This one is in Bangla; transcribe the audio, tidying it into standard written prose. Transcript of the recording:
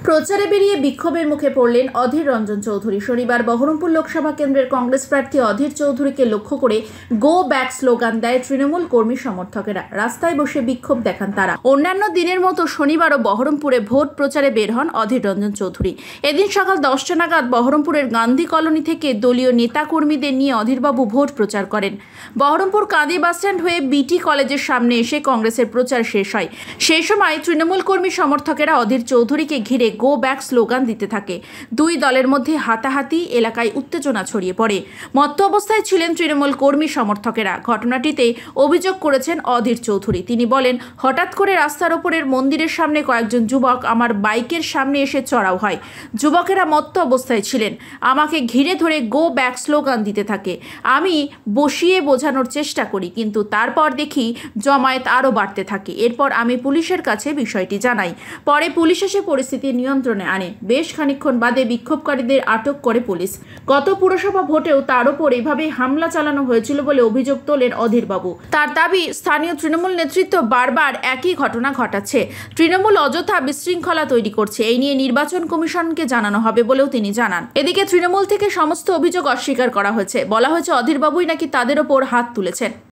প্রচারে বেরিয়ে বিক্ষোভের মুখে পড়লেন অধীর রঞ্জন চৌধুরী। শনিবার বহরমপুর লোকসভা কেন্দ্রের কংগ্রেস প্রার্থী অধীর চৌধুরীকে লক্ষ্য করে গো ব্যাক স্লোগান দেয় তৃণমূল কর্মী সমর্থকেরা। রাস্তায় বসে বিক্ষোভ দেখান তারা। অন্যান্য দিনের মতো শনিবারও বহরমপুরে ভোট প্রচারে বের হন অধীর রঞ্জন চৌধুরী। এদিন সকাল 10টা নাগাদ বহরমপুরের গান্ধী কলোনি থেকে দলীয় নেতা কর্মীদের নিয়ে অধীরবাবু ভোট প্রচার করেন। বহরমপুর কাঁদি বাসস্ট্যান্ড হয়ে বিটি কলেজের সামনে এসে কংগ্রেসের প্রচার শেষ হয়। সেই সময় তৃণমূল কর্মী সমর্থকেরা অধীর চৌধুরীকে ঘিরে গো ব্যাক স্লোগান দিতে থাকে। দুই দলের মধ্যে হাতাহাতি, এলাকায় উত্তেজনা ছড়িয়ে পড়ে। মত্ত অবস্থায় ছিলেন তৃণমূল কর্মী সমর্থকেরা। ঘটনাটিতে অভিযোগ করেছেন অধীর চৌধুরী। তিনি বলেন, হঠাৎ করে রাস্তার ওপরের মন্দিরের সামনে কয়েকজন যুবক আমার বাইকের সামনে এসে চড়াও হয়। যুবকেরা মত্ত অবস্থায় ছিলেন। আমাকে ঘিরে ধরে গো ব্যাক স্লোগান দিতে থাকে। আমি বসিয়ে বোঝানোর চেষ্টা করি, কিন্তু তারপর দেখি জমায়েত আরও বাড়তে থাকে। এরপর আমি পুলিশের কাছে বিষয়টি জানাই। পরে পুলিশ এসে পরিস্থিতি নিয়ন্ত্রণে আনে। বেশ খানিকক্ষণ বাদে বিক্ষোভকারীদের আটক করে পুলিশ। গত পুরসভা ভোটেও তার ওপর এভাবেই হামলা চালানো হয়েছিল বলে অভিযোগ তোলেন অধীরবাবু। তার দাবি, স্থানীয় তৃণমূল নেতৃত্ব বারবার একই ঘটনা ঘটাচ্ছে। তৃণমূল অযথা বিশৃঙ্খলা তৈরি করছে। এই নিয়ে নির্বাচন কমিশনকে জানানো হবে বলেও তিনি জানান। এদিকে তৃণমূল থেকে সমস্ত অভিযোগ অস্বীকার করা হয়েছে। বলা হয়েছে অধীরবাবুই নাকি তাদের ওপর হাত তুলেছেন।